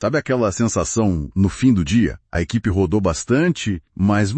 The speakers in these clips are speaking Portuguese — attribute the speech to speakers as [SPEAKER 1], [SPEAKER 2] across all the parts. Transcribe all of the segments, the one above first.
[SPEAKER 1] Sabe aquela sensação no fim do dia? A equipe rodou bastante, mas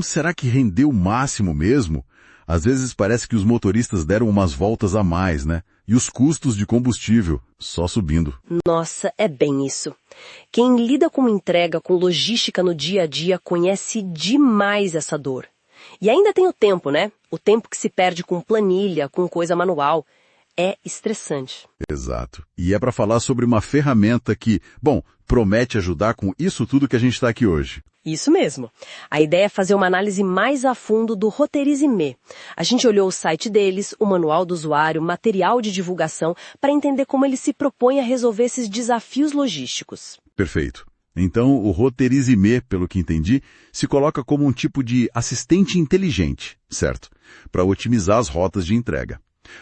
[SPEAKER 1] será que rendeu o máximo mesmo? Às vezes parece que os motoristas deram umas voltas a mais, né? E os custos de combustível só subindo.
[SPEAKER 2] Nossa, é bem isso. Quem lida com entrega, com logística no dia a dia, conhece demais essa dor. E ainda tem o tempo, né? O tempo que se perde com planilha, com coisa manual. É estressante.
[SPEAKER 1] Exato. E é para falar sobre uma ferramenta que, promete ajudar com isso tudo que a gente está aqui hoje.
[SPEAKER 2] Isso mesmo. A ideia é fazer uma análise mais a fundo do Roteirizime. A gente olhou o site deles, o manual do usuário, material de divulgação, para entender como eles se propõem a resolver esses desafios logísticos.
[SPEAKER 1] Perfeito. Então, o Roteirizime, pelo que entendi, se coloca como um tipo de assistente inteligente, certo? Para otimizar as rotas de entrega.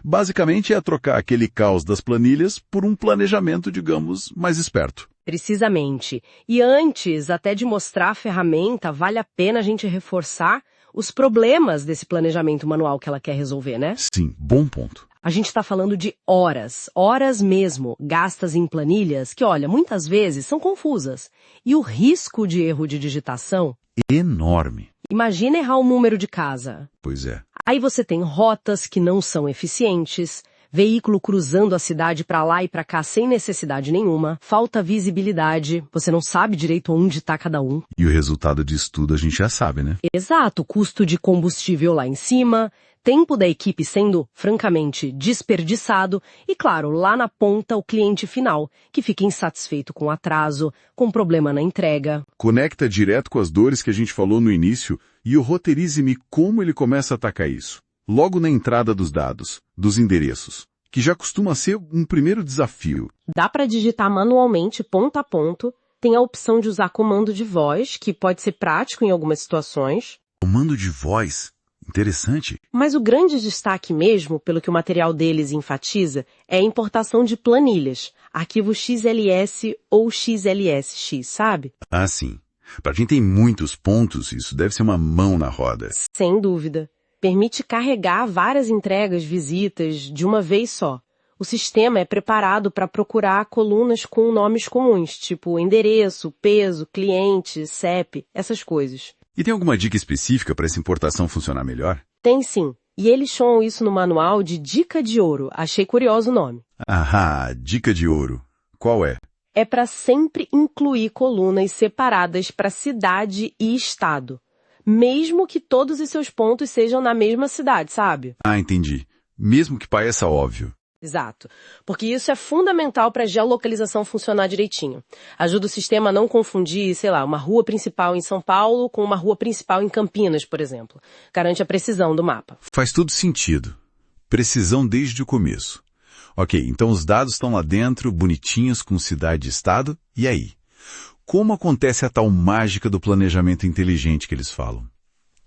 [SPEAKER 1] Basicamente é trocar aquele caos das planilhas por um planejamento, digamos, mais esperto.
[SPEAKER 2] Precisamente. E antes até de mostrar a ferramenta, vale a pena a gente reforçar os problemas desse planejamento manual que ela quer resolver, né?
[SPEAKER 1] Sim, bom ponto.
[SPEAKER 2] A gente está falando de horas mesmo, gastas em planilhas que, olha, muitas vezes são confusas. E o risco de erro de digitação?
[SPEAKER 1] Enorme.
[SPEAKER 2] Imagina errar o número de casa.
[SPEAKER 1] Pois é.
[SPEAKER 2] Aí você tem rotas que não são eficientes, veículo cruzando a cidade para lá e para cá sem necessidade nenhuma, falta visibilidade, você não sabe direito onde está cada um.
[SPEAKER 1] E o resultado disso tudo a gente já sabe, né?
[SPEAKER 2] Exato, custo de combustível lá em cima, tempo da equipe sendo, francamente, desperdiçado e, claro, lá na ponta o cliente final, que fica insatisfeito com atraso, com problema na entrega.
[SPEAKER 1] Conecta direto com as dores que a gente falou no início e o Roteirizime como ele começa a atacar isso. Logo na entrada dos dados, dos endereços, que já costuma ser um primeiro desafio.
[SPEAKER 2] Dá para digitar manualmente, ponto a ponto, tem a opção de usar comando de voz, que pode ser prático em algumas situações.
[SPEAKER 1] Comando de voz? Interessante.
[SPEAKER 2] Mas o grande destaque mesmo, pelo que o material deles enfatiza, é a importação de planilhas, arquivo XLS ou XLSX, sabe?
[SPEAKER 1] Ah, sim. Para quem tem muitos pontos, isso deve ser uma mão na roda.
[SPEAKER 2] Sem dúvida. Permite carregar várias entregas, visitas, de uma vez só. O sistema é preparado para procurar colunas com nomes comuns, tipo endereço, peso, cliente, CEP, essas coisas.
[SPEAKER 1] E tem alguma dica específica para essa importação funcionar melhor?
[SPEAKER 2] Tem sim. E eles chamam isso no manual de Dica de Ouro. Achei curioso o nome.
[SPEAKER 1] Ahá, dica de ouro. Qual é?
[SPEAKER 2] É para sempre incluir colunas separadas para cidade e estado. Mesmo que todos os seus pontos sejam na mesma cidade, sabe?
[SPEAKER 1] Ah, entendi. Mesmo que pareça óbvio.
[SPEAKER 2] Exato. Porque isso é fundamental para a geolocalização funcionar direitinho. Ajuda o sistema a não confundir, sei lá, uma rua principal em São Paulo com uma rua principal em Campinas, por exemplo. Garante a precisão do mapa.
[SPEAKER 1] Faz tudo sentido. Precisão desde o começo. Ok, então os dados estão lá dentro, bonitinhos, com cidade e estado, e aí? Como acontece a tal mágica do planejamento inteligente que eles falam?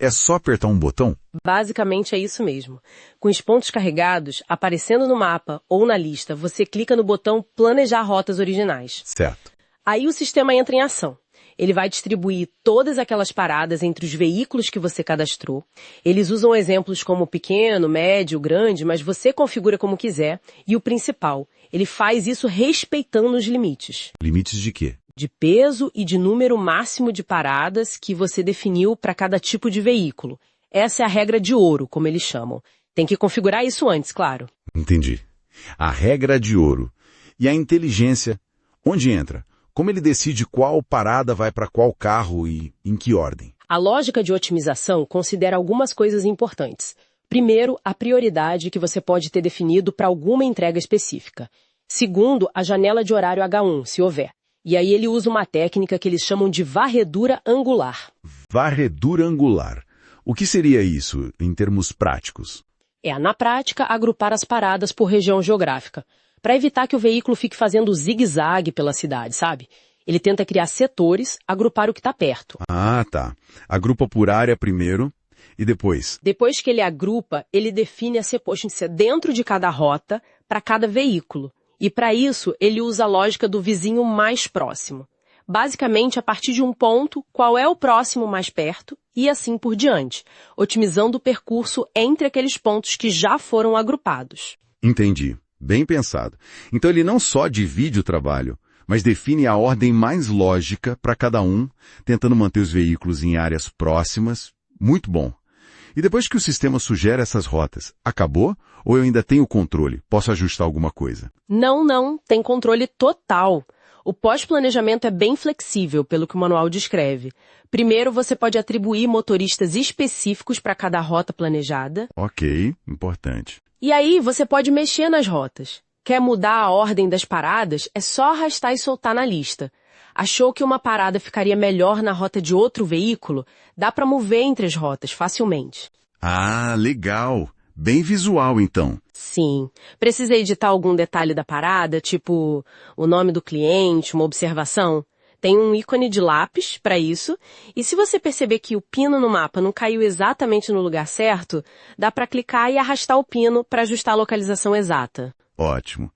[SPEAKER 1] É só apertar um botão?
[SPEAKER 2] Basicamente é isso mesmo. Com os pontos carregados, aparecendo no mapa ou na lista, você clica no botão Planejar Rotas Originais.
[SPEAKER 1] Certo.
[SPEAKER 2] Aí o sistema entra em ação. Ele vai distribuir todas aquelas paradas entre os veículos que você cadastrou. Eles usam exemplos como pequeno, médio, grande, mas você configura como quiser. E o principal, ele faz isso respeitando os limites.
[SPEAKER 1] Limites de quê?
[SPEAKER 2] De peso e de número máximo de paradas que você definiu para cada tipo de veículo. Essa é a regra de ouro, como eles chamam. Tem que configurar isso antes, claro.
[SPEAKER 1] Entendi. A regra de ouro. E a inteligência, onde entra? Como ele decide qual parada vai para qual carro e em que ordem?
[SPEAKER 2] A lógica de otimização considera algumas coisas importantes. Primeiro, a prioridade que você pode ter definido para alguma entrega específica. Segundo, a janela de horário H1, se houver. E aí ele usa uma técnica que eles chamam de varredura angular.
[SPEAKER 1] Varredura angular. O que seria isso, em termos práticos?
[SPEAKER 2] É, na prática, agrupar as paradas por região geográfica, para evitar que o veículo fique fazendo zigue-zague pela cidade, sabe? Ele tenta criar setores, agrupar o que está perto.
[SPEAKER 1] Ah, tá. Agrupa por área primeiro e depois?
[SPEAKER 2] Depois que ele agrupa, ele define a sequência dentro de cada rota para cada veículo. E para isso, ele usa a lógica do vizinho mais próximo. Basicamente, a partir de um ponto, qual é o próximo mais perto e assim por diante, otimizando o percurso entre aqueles pontos que já foram agrupados.
[SPEAKER 1] Entendi. Bem pensado. Então ele não só divide o trabalho, mas define a ordem mais lógica para cada um, tentando manter os veículos em áreas próximas. Muito bom. E depois que o sistema sugere essas rotas, acabou? Ou eu ainda tenho controle? Posso ajustar alguma coisa?
[SPEAKER 2] Não, tem controle total. O pós-planejamento é bem flexível, pelo que o manual descreve. Primeiro, você pode atribuir motoristas específicos para cada rota planejada.
[SPEAKER 1] Ok, importante.
[SPEAKER 2] E aí, você pode mexer nas rotas. Quer mudar a ordem das paradas? É só arrastar e soltar na lista. Achou que uma parada ficaria melhor na rota de outro veículo? Dá para mover entre as rotas facilmente.
[SPEAKER 1] Ah, legal. Bem visual, então.
[SPEAKER 2] Sim. Precisa editar algum detalhe da parada, tipo o nome do cliente, uma observação? Tem um ícone de lápis para isso, e se você perceber que o pino no mapa não caiu exatamente no lugar certo, dá para clicar e arrastar o pino para ajustar a localização exata.
[SPEAKER 1] Ótimo.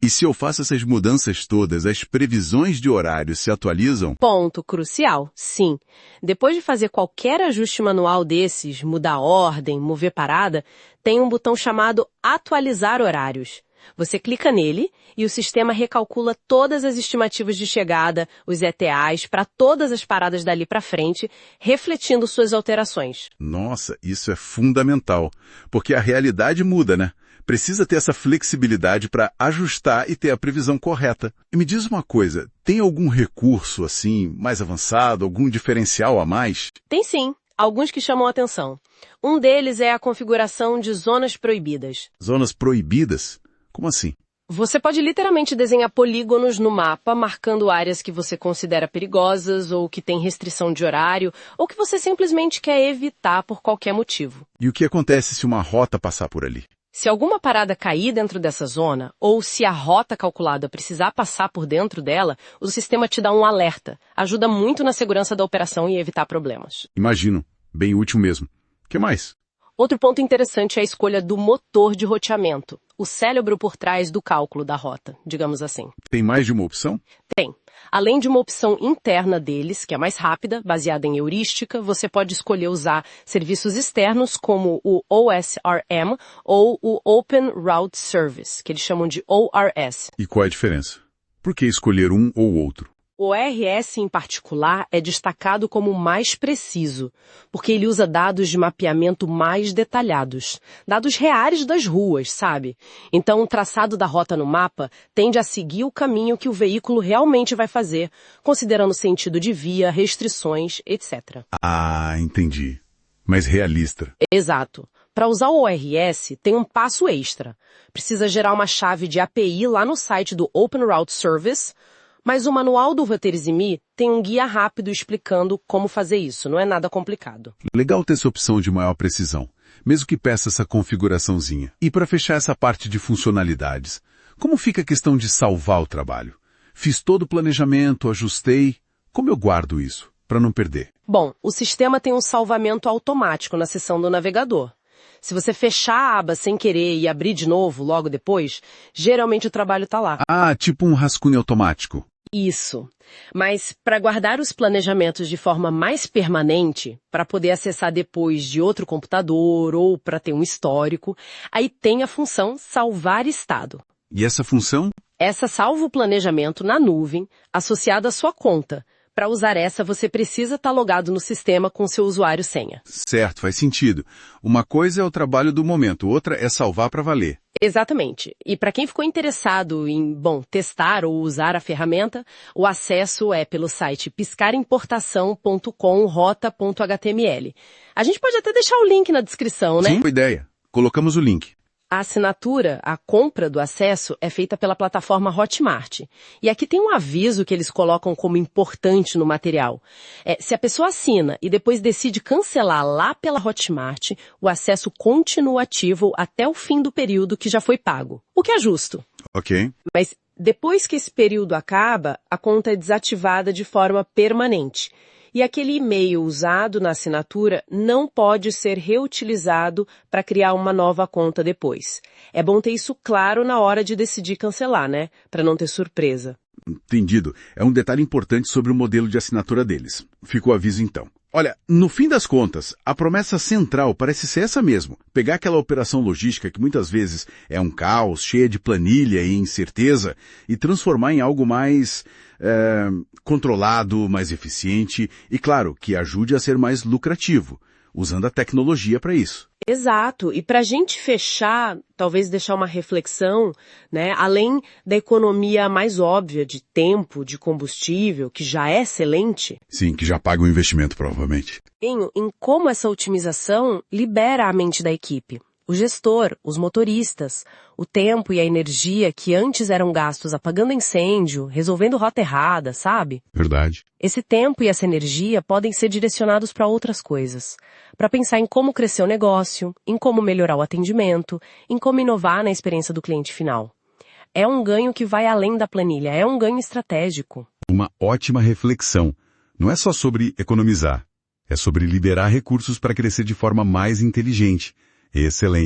[SPEAKER 1] E se eu faço essas mudanças todas, as previsões de horário se atualizam?
[SPEAKER 2] Ponto crucial, sim. Depois de fazer qualquer ajuste manual desses, mudar ordem, mover parada, tem um botão chamado Atualizar Horários. Você clica nele e o sistema recalcula todas as estimativas de chegada, os ETAs, para todas as paradas dali para frente, refletindo suas alterações.
[SPEAKER 1] Nossa, isso é fundamental, porque a realidade muda, né? Precisa ter essa flexibilidade para ajustar e ter a previsão correta. E me diz uma coisa, tem algum recurso, assim, mais avançado, algum diferencial a mais?
[SPEAKER 2] Tem sim, alguns que chamam a atenção. Um deles é a configuração de zonas proibidas.
[SPEAKER 1] Zonas proibidas? Como assim?
[SPEAKER 2] Você pode literalmente desenhar polígonos no mapa, marcando áreas que você considera perigosas, ou que tem restrição de horário, ou que você simplesmente quer evitar por qualquer motivo.
[SPEAKER 1] E o que acontece se uma rota passar por ali?
[SPEAKER 2] Se alguma parada cair dentro dessa zona, ou se a rota calculada precisar passar por dentro dela, o sistema te dá um alerta. Ajuda muito na segurança da operação e evitar problemas.
[SPEAKER 1] Imagino. Bem útil mesmo. O que mais?
[SPEAKER 2] Outro ponto interessante é a escolha do motor de roteamento, o cérebro por trás do cálculo da rota, digamos assim.
[SPEAKER 1] Tem mais de uma opção?
[SPEAKER 2] Tem. Além de uma opção interna deles, que é mais rápida, baseada em heurística, você pode escolher usar serviços externos como o OSRM ou o Open Route Service, que eles chamam de ORS.
[SPEAKER 1] E qual é a diferença? Por que escolher um ou outro?
[SPEAKER 2] O ORS, em particular, é destacado como o mais preciso, porque ele usa dados de mapeamento mais detalhados, dados reais das ruas, sabe? Então, o traçado da rota no mapa tende a seguir o caminho que o veículo realmente vai fazer, considerando sentido de via, restrições, etc.
[SPEAKER 1] Ah, entendi. Mais realista.
[SPEAKER 2] Exato. Para usar o ORS, tem um passo extra. Precisa gerar uma chave de API lá no site do Open Route Service, mas o manual do Roteirizimi tem um guia rápido explicando como fazer isso, não é nada complicado.
[SPEAKER 1] Legal ter essa opção de maior precisão, mesmo que peça essa configuraçãozinha. E para fechar essa parte de funcionalidades, como fica a questão de salvar o trabalho? Fiz todo o planejamento, ajustei. Como eu guardo isso, para não perder?
[SPEAKER 2] Bom, o sistema tem um salvamento automático na seção do navegador. Se você fechar a aba sem querer e abrir de novo logo depois, geralmente o trabalho está lá.
[SPEAKER 1] Ah, tipo um rascunho automático.
[SPEAKER 2] Isso. Mas para guardar os planejamentos de forma mais permanente, para poder acessar depois de outro computador ou para ter um histórico, aí tem a função salvar estado.
[SPEAKER 1] E essa função?
[SPEAKER 2] Essa salva o planejamento na nuvem, associado à sua conta. Para usar essa, você precisa estar logado no sistema com seu usuário e senha.
[SPEAKER 1] Certo, faz sentido. Uma coisa é o trabalho do momento, outra é salvar para valer.
[SPEAKER 2] Exatamente. E para quem ficou interessado em, testar ou usar a ferramenta, o acesso é pelo site piscarimportação.com/rota.html. A gente pode até deixar o link na descrição, né?
[SPEAKER 1] Sim, boa ideia. Colocamos o link.
[SPEAKER 2] A assinatura, a compra do acesso, é feita pela plataforma Hotmart. E aqui tem um aviso que eles colocam como importante no material. Se a pessoa assina e depois decide cancelar lá pela Hotmart, o acesso continua ativo até o fim do período que já foi pago. O que é justo.
[SPEAKER 1] Ok.
[SPEAKER 2] Mas depois que esse período acaba, a conta é desativada de forma permanente. E aquele e-mail usado na assinatura não pode ser reutilizado para criar uma nova conta depois. É bom ter isso claro na hora de decidir cancelar, né? Para não ter surpresa.
[SPEAKER 1] Entendido. É um detalhe importante sobre o modelo de assinatura deles. Fica o aviso então. Olha, no fim das contas, a promessa central parece ser essa mesmo. Pegar aquela operação logística que muitas vezes é um caos, cheia de planilha e incerteza, e transformar em algo mais controlado, mais eficiente e, claro, que ajude a ser mais lucrativo, usando a tecnologia para isso.
[SPEAKER 2] Exato. E para a gente fechar, talvez deixar uma reflexão, né? Além da economia mais óbvia de tempo, de combustível, que já é excelente,
[SPEAKER 1] Sim, que já paga o investimento, provavelmente.
[SPEAKER 2] em como essa otimização libera a mente da equipe. O gestor, os motoristas, o tempo e a energia que antes eram gastos apagando incêndio, resolvendo rota errada, sabe?
[SPEAKER 1] Verdade.
[SPEAKER 2] Esse tempo e essa energia podem ser direcionados para outras coisas. Para pensar em como crescer o negócio, em como melhorar o atendimento, em como inovar na experiência do cliente final. É um ganho que vai além da planilha, é um ganho estratégico.
[SPEAKER 1] Uma ótima reflexão. Não é só sobre economizar, é sobre liberar recursos para crescer de forma mais inteligente. Excelente.